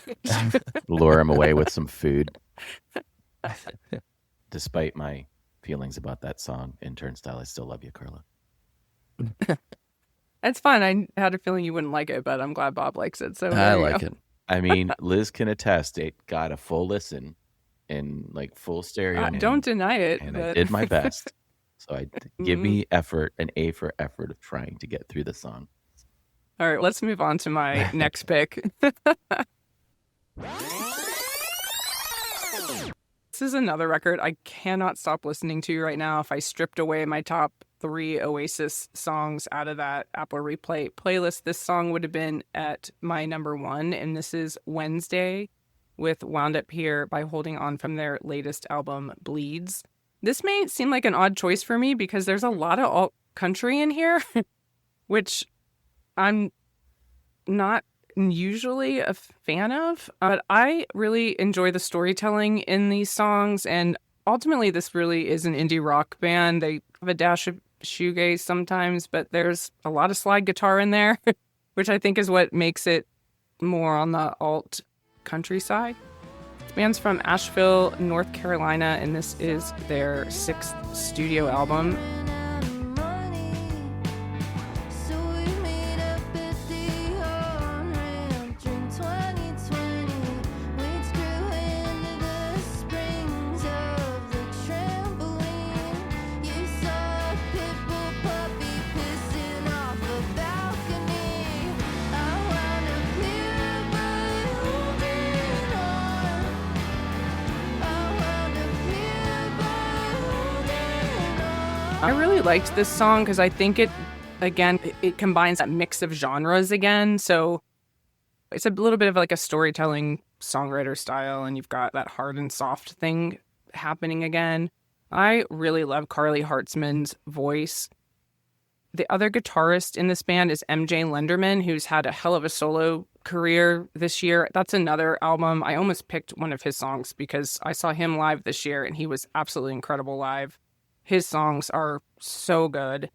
lure him away with some food?" Despite my feelings about that song in Turnstile, I still love you, Carla. It's fine. I had a feeling you wouldn't like it, but I'm glad Bob likes it. So I like it. I mean, Liz can attest. It got a full listen in full stereo. Don't deny it. And I did my best. So I give me effort, an A for effort of trying to get through the song. All right, let's move on to my next pick. This is another record I cannot stop listening to right now. If I stripped away my top 3 Oasis songs out of that Apple Replay playlist, this song would have been at my number 1, and this is Wednesday with Wound Up Here by Holding On from their latest album, Bleeds. This may seem like an odd choice for me because there's a lot of alt country in here, which I'm not usually a fan of, but I really enjoy the storytelling in these songs, and ultimately this really is an indie rock band. They have a dash of shoegaze sometimes, but there's a lot of slide guitar in there, which I think is what makes it more on the alt country side. The band's from Asheville, North Carolina, and this is their 6th studio album. I really liked this song because I think it combines that mix of genres again. So it's a little bit of like a storytelling songwriter style, and you've got that hard and soft thing happening again. I really love Carly Hartzman's voice. The other guitarist in this band is MJ Lenderman, who's had a hell of a solo career this year. That's another album. I almost picked one of his songs because I saw him live this year, and he was absolutely incredible live. His songs are so good.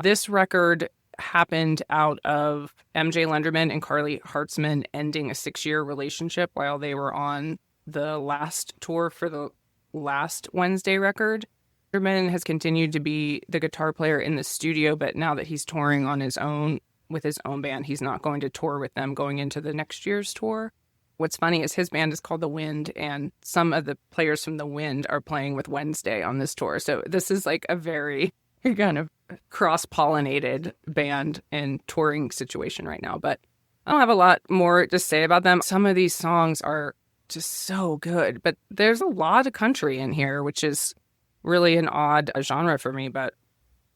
This record happened out of MJ Lenderman and Carly Hartzman ending a 6-year relationship while they were on the last tour for the last Wednesday record. Lenderman has continued to be the guitar player in the studio, but now that he's touring on his own with his own band, he's not going to tour with them going into the next year's tour. What's funny is his band is called The Wind, and some of the players from The Wind are playing with Wednesday on this tour. So this is like a very kind of cross-pollinated band and touring situation right now. But I don't have a lot more to say about them. Some of these songs are just so good, but there's a lot of country in here, which is really an odd genre for me. But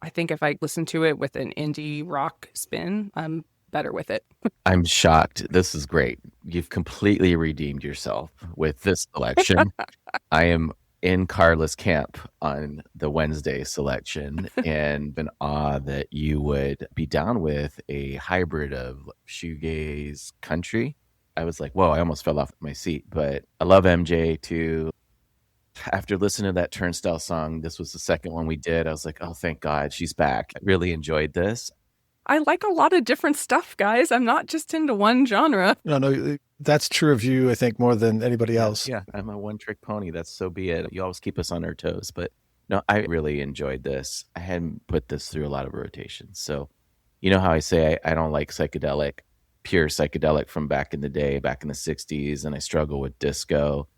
I think if I listen to it with an indie rock spin, I'm better with it. I'm shocked. This is great. You've completely redeemed yourself with this selection. I am in Carla's camp on the Wednesday selection and in awe that you would be down with a hybrid of shoegaze country. I was like, whoa, I almost fell off my seat. But I love MJ too. After listening to that Turnstile song, this was the second one we did. I was like, oh, thank God she's back. I really enjoyed this. I like a lot of different stuff, guys. I'm not just into one genre. No, that's true of you, I think, more than anybody else. Yeah, I'm a one-trick pony. That's so be it. You always keep us on our toes. But no, I really enjoyed this. I hadn't put this through a lot of rotations. So you know how I say I don't like psychedelic, pure psychedelic from back in the day, back in the 60s, and I struggle with disco.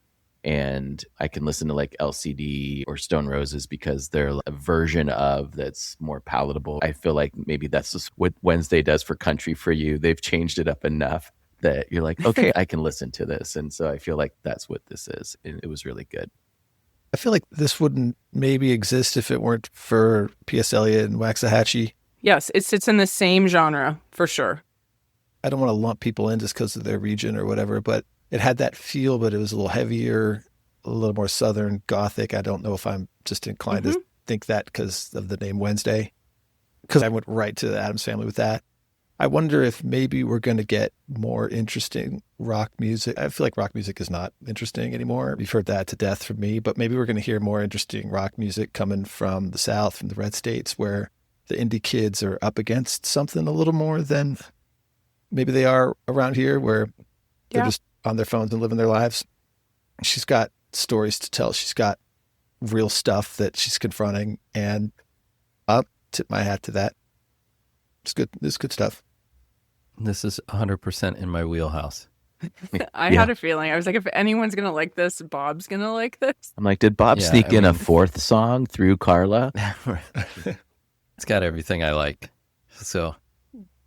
And I can listen to like LCD or Stone Roses because they're a version of that's more palatable. I feel like maybe that's just what Wednesday does for country for you. They've changed it up enough that you're like, okay, I can listen to this. And so I feel like that's what this is. And it was really good. I feel like this wouldn't maybe exist if it weren't for P.S. Eliot and Waxahachie. Yes, it sits in the same genre for sure. I don't want to lump people in just because of their region or whatever, but it had that feel, but it was a little heavier, a little more Southern Gothic. I don't know if I'm just inclined to think that because of the name Wednesday, because I went right to the Addams Family with that. I wonder if maybe we're going to get more interesting rock music. I feel like rock music is not interesting anymore. You've heard that to death from me, but maybe we're going to hear more interesting rock music coming from the South, from the red states, where the indie kids are up against something a little more than maybe they are around here, where they're just on their phones and living their lives. She's got stories to tell. She's got real stuff that she's confronting, and I'll tip my hat to that. It's good. This is good stuff. This is 100% in my wheelhouse. I had a feeling. I was like, if anyone's going to like this, Bob's going to like this. I'm like, did Bob sneak in a fourth song through Carla? It's got everything I like. So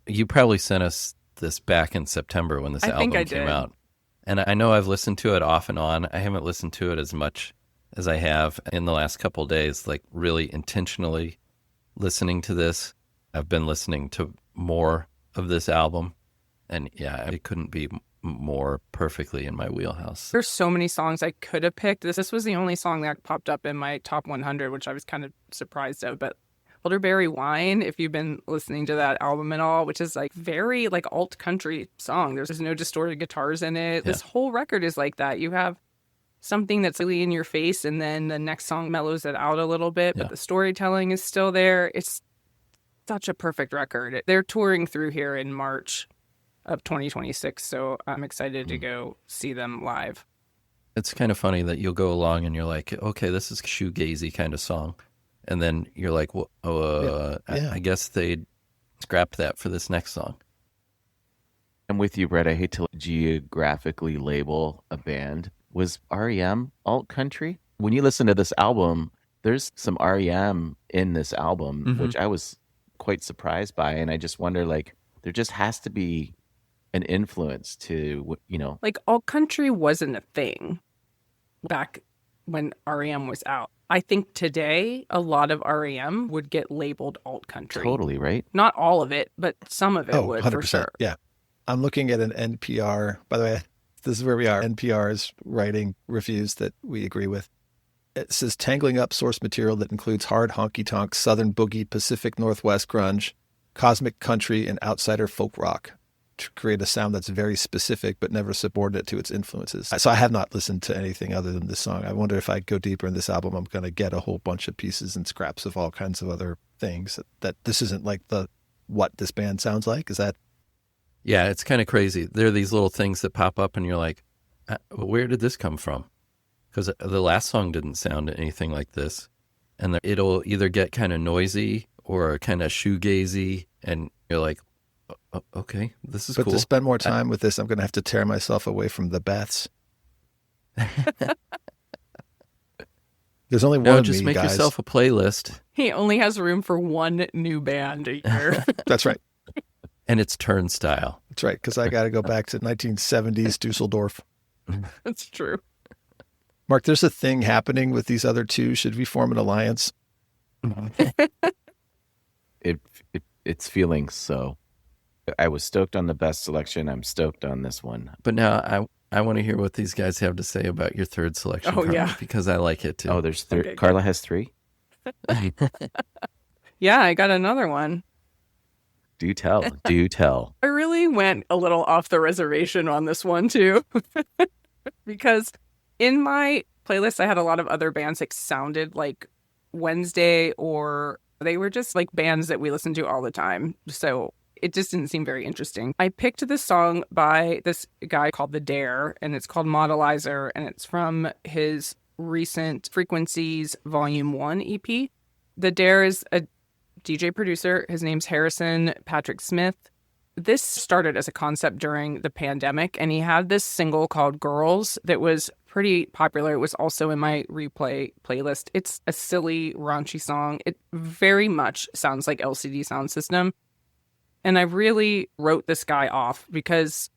you probably sent us this back in September when this album came out. And I know I've listened to it off and on. I haven't listened to it as much as I have in the last couple of days, like really intentionally listening to this. I've been listening to more of this album, and yeah, it couldn't be more perfectly in my wheelhouse. There's so many songs I could have picked. This was the only song that popped up in my top 100, which I was kind of surprised of. But Elderberry Wine, if you've been listening to that album at all, which is like very like alt country song. There's no distorted guitars in it. Yeah. This whole record is like that. You have something that's really in your face, and then the next song mellows it out a little bit, but the storytelling is still there. It's such a perfect record. They're touring through here in March of 2026, so I'm excited to go see them live. It's kind of funny that you'll go along and you're like, okay, this is a shoegazy kind of song, and then you're like, well, I guess they scrapped that for this next song. I'm with you, Brett. I hate to geographically label a band. Was REM alt country? When you listen to this album, there's some REM in this album, which I was quite surprised by, and I just wonder, like, there just has to be an influence to, you know, like alt country wasn't a thing back when REM was out. I think today a lot of REM would get labeled alt country. Totally, right? Not all of it, but some of it would 100%, for sure. Yeah. I'm looking at an NPR, by the way, this is where we are. NPR is writing reviews that we agree with. It says tangling up source material that includes hard honky-tonk, southern boogie, Pacific Northwest grunge, cosmic country, and outsider folk rock to create a sound that's very specific but never subordinate to its influences. So I have not listened to anything other than this song. I wonder if I go deeper in this album, I'm going to get a whole bunch of pieces and scraps of all kinds of other things. That this isn't like what this band sounds like. Is that? Yeah, it's kind of crazy. There are these little things that pop up and you're like, where did this come from? Because the last song didn't sound anything like this. And it'll either get kind of noisy or kind of shoegazy, and you're like, okay, this is cool. But to spend more time with this, I'm going to have to tear myself away from the Beths. There's only one of just me, make guys. yourself a playlist. He only has room for one new band a year. That's right. And it's Turnstile. That's right, because I got to go back to 1970s Dusseldorf. That's true. Mark, there's a thing happening with these other two. Should we form an alliance? It's feeling so. I was stoked on the best selection. I'm stoked on this one. But now I want to hear what these guys have to say about your third selection. Oh, yeah. Because I like it too. Oh, there's three. Okay, Carla has three? Yeah, I got another one. Do tell. Do tell. I really went a little off the reservation on this one too. Because in my playlist, I had a lot of other bands that sounded like Wednesday, or they were just like bands that we listened to all the time. So it just didn't seem very interesting. I picked this song by this guy called The Dare, and it's called Modelizer, and it's from his recent Frequencies Volume 1 EP. The Dare is a DJ producer. His name's Harrison Patrick Smith. This started as a concept during the pandemic, and he had this single called Girls that was pretty popular. It was also in my replay playlist. It's a silly, raunchy song. It very much sounds like LCD Sound System. And I really wrote this guy off because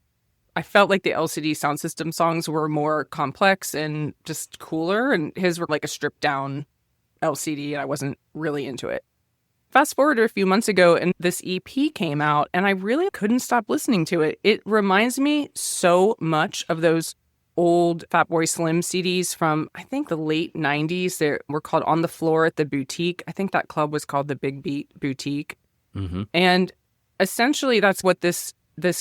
I felt like the LCD Sound System songs were more complex and just cooler, and his were like a stripped down LCD, and I wasn't really into it. Fast forward a few months ago, and this EP came out, and I really couldn't stop listening to it. It reminds me so much of those old Fatboy Slim CDs from, I think, the late 90s. They were called On the Floor at the Boutique. I think that club was called the Big Beat Boutique. Mm-hmm. And essentially, that's what this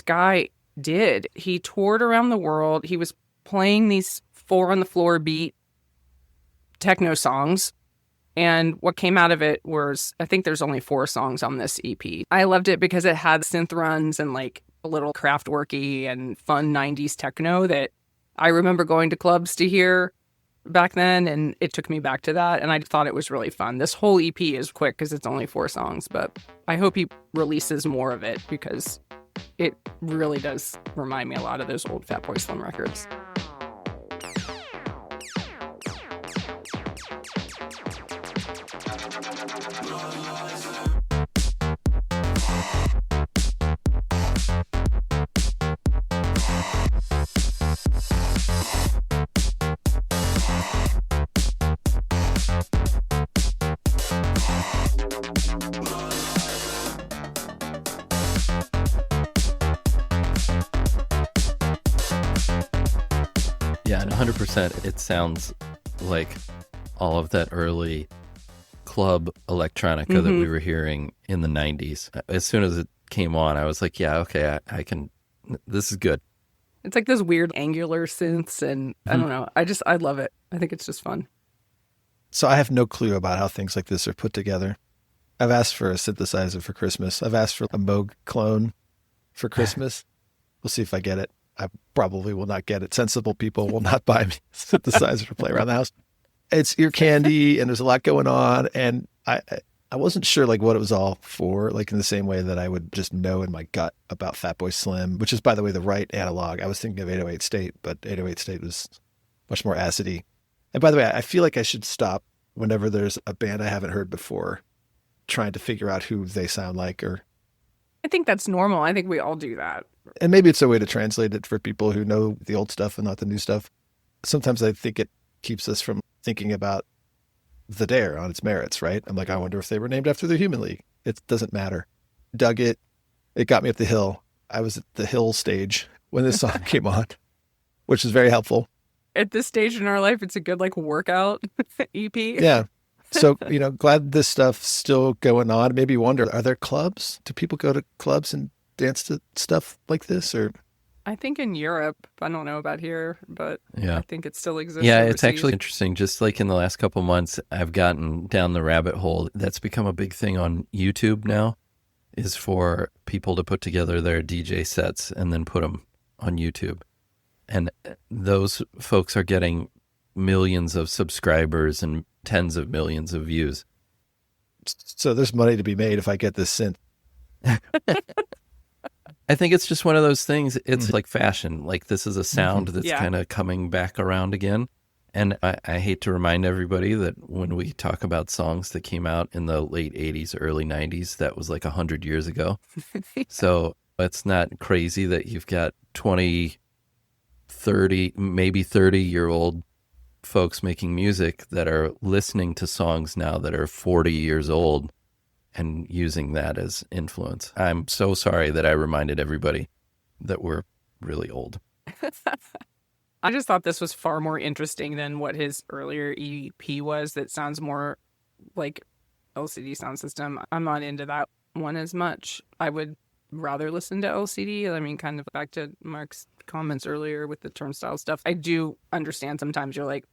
guy did. He toured around the world. He was playing these 4-on-the-floor beat techno songs. And what came out of it was, I think there's only 4 songs on this EP. I loved it because it had synth runs and like a little Kraftwerky and fun 90s techno that I remember going to clubs to hear back then. And it took me back to that. And I thought it was really fun. This whole EP is quick because it's only 4 songs, but I hope he releases more of it because it really does remind me a lot of those old Fatboy Slim records. Yeah, and 100%. It sounds like all of that early club electronica that we were hearing in the 90s. As soon as it came on, I was like, yeah, okay, I can, this is good. It's like this weird angular synths, and I don't know. I love it. I think it's just fun. So I have no clue about how things like this are put together. I've asked for a synthesizer for Christmas. I've asked for a Moog clone for Christmas. We'll see if I get it. I probably will not get it. Sensible people will not buy me a synthesizer to play around the house. It's ear candy, and there's a lot going on. And I wasn't sure like what it was all for, like in the same way that I would just know in my gut about Fatboy Slim, which is, by the way, the right analog. I was thinking of 808 State, but 808 State was much more acidy. And by the way, I feel like I should stop whenever there's a band I haven't heard before trying to figure out who they sound like. Or I think that's normal. I think we all do that. And maybe it's a way to translate it for people who know the old stuff and not the new stuff. Sometimes I think it keeps us from thinking about the Dare on its merits, right? I'm like, I wonder if they were named after the Human League. It doesn't matter. Dug it. It got me up the hill. I was at the hill stage when this song came on, which is very helpful. At this stage in our life, it's a good like workout EP. Yeah. So, glad this stuff's still going on. Maybe you wonder, are there clubs? Do people go to clubs and dance to stuff like this? Or I think in Europe, I don't know about here, but Yeah. I think it still exists. Yeah, overseas. it's actually interesting. Just like in the last couple months, I've gotten down the rabbit hole. That's become a big thing on YouTube now, is for people to put together their DJ sets and then put them on YouTube. And those folks are getting millions of subscribers and tens of millions of views. so there's money to be made if I get this synth. I think it's just one of those things. It's like fashion. Like this is a sound that's Yeah. kind of coming back around again. And I hate to remind everybody that when we talk about songs that came out in the late 80s, early 90s, that was like 100 years ago. So it's not crazy that you've got 20, 30, maybe 30-year-old folks making music that are listening to songs now that are 40 years old and using that as influence. I'm so sorry that I reminded everybody that we're really old. I just thought this was far more interesting than what his earlier EP was. That sounds more like LCD Sound System. I'm not into that one as much. I would rather listen to LCD. I mean, kind of back to Mark's comments earlier with the Turnstile stuff. I do understand sometimes you're like,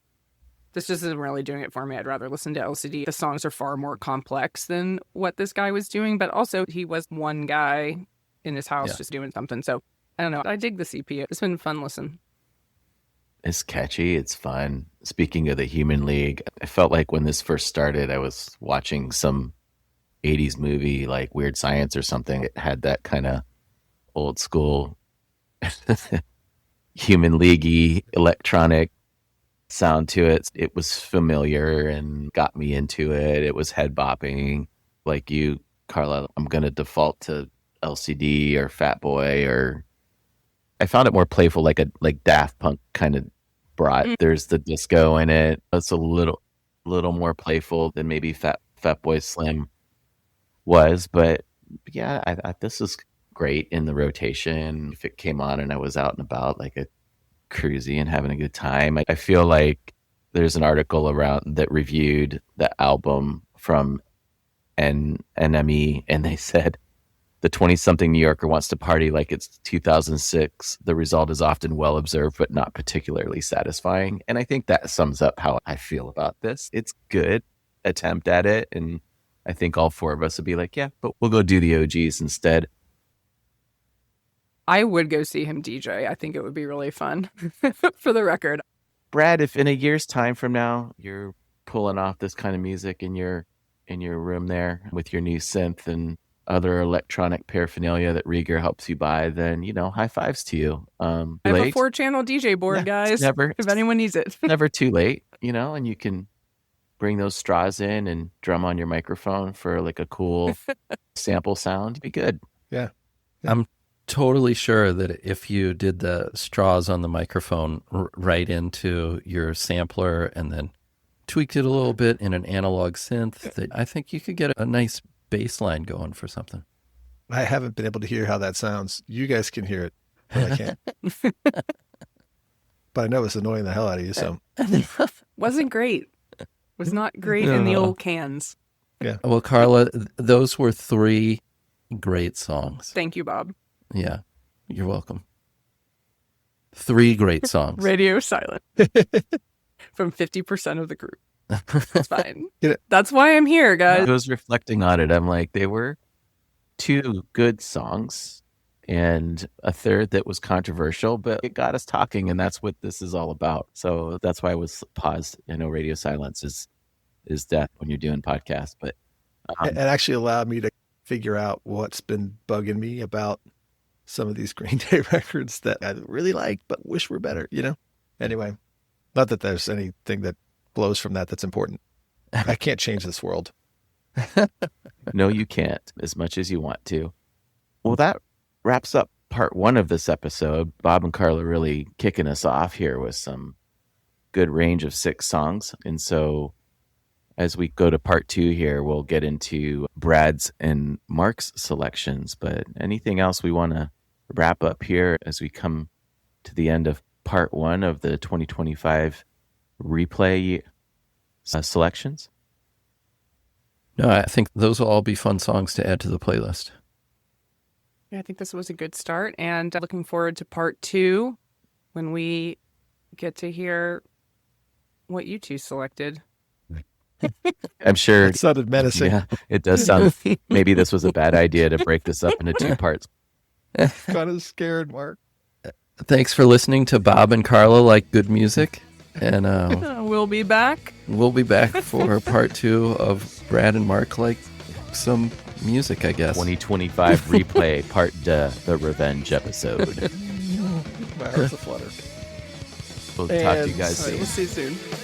this just isn't really doing it for me. I'd rather listen to LCD. The songs are far more complex than what this guy was doing, but also he was one guy in his house just doing something. So I don't know. I dig this EP. It's been a fun listen. It's catchy. It's fun. Speaking of the Human League, I felt like when this first started, I was watching some 80s movie like Weird Science or something. It had that kind of old school Human League-y electronic sound to it. It was familiar and got me into it. It was head bopping. Like you, Carla, I'm going to default to LCD or Fat Boy, or I found it more playful, like Daft Punk kind of brought. There's the disco in it. It's a little more playful than maybe Fatboy Slim was, but yeah, I this is great in the rotation. If it came on and I was out and about, like a cruisy and having a good time. I feel like there's an article around that reviewed the album from NME, and they said the 20-something New Yorker wants to party like it's 2006. The result is often well observed, but not particularly satisfying. And I think that sums up how I feel about this. It's good attempt at it, and I think all four of us would be like, yeah, but we'll go do the OGs instead. I would go see him DJ. I think it would be really fun. For the record. Brad, if in a year's time from now you're pulling off this kind of music in your room there with your new synth and other electronic paraphernalia that Rieger helps you buy, then high fives to you. I have a 4-channel DJ board, guys. If anyone needs it. Never too late, and you can bring those straws in and drum on your microphone for like a cool sample sound. It'd be good. Yeah. I'm totally sure that if you did the straws on the microphone right into your sampler and then tweaked it a little bit in an analog synth, that I think you could get a nice bass line going for something. I haven't been able to hear how that sounds. You guys can hear it, but I can't. but I know it's annoying the hell out of you. So Wasn't great. Was not great in the old cans. yeah. Well, Carla, those were 3 great songs. Thank you, Bob. Yeah, you're welcome. 3 great songs. Radio silent from 50% of the group. It's fine. Yeah. That's why I'm here, I guys. was reflecting on it. I'm like, they were 2 good songs and a third that was controversial, but it got us talking, and that's what this is all about. So that's why I was paused. I know radio silence is death when you're doing podcasts, but It actually allowed me to figure out what's been bugging me about some of these Green Day records that I really like, but wish were better, Anyway, not that there's anything that flows from that that's important. I can't change this world. no, you can't as much as you want to. Well, that wraps up part 1 of this episode. Bob and Carla really kicking us off here with some good range of 6 songs. And so as we go to part 2 here, we'll get into Brad's and Mark's selections. But anything else we want to wrap up here as we come to the end of part 1 of the 2025 replay selections? No, I think those will all be fun songs to add to the playlist. Yeah, I think this was a good start, and looking forward to part 2 when we get to hear what you 2 selected. I'm sure. It sounded menacing. Yeah, it does sound. Maybe this was a bad idea to break this up into 2 parts. Kind of scared, Mark. Thanks for listening to Bob and Carla Like Good Music. And We'll be back. we'll be back for part 2 of Brad and Mark Like Some Music, I guess. 2025 replay part the revenge episode. My heart's a flutter. We'll talk to you And- guys All right, soon. we'll see you soon.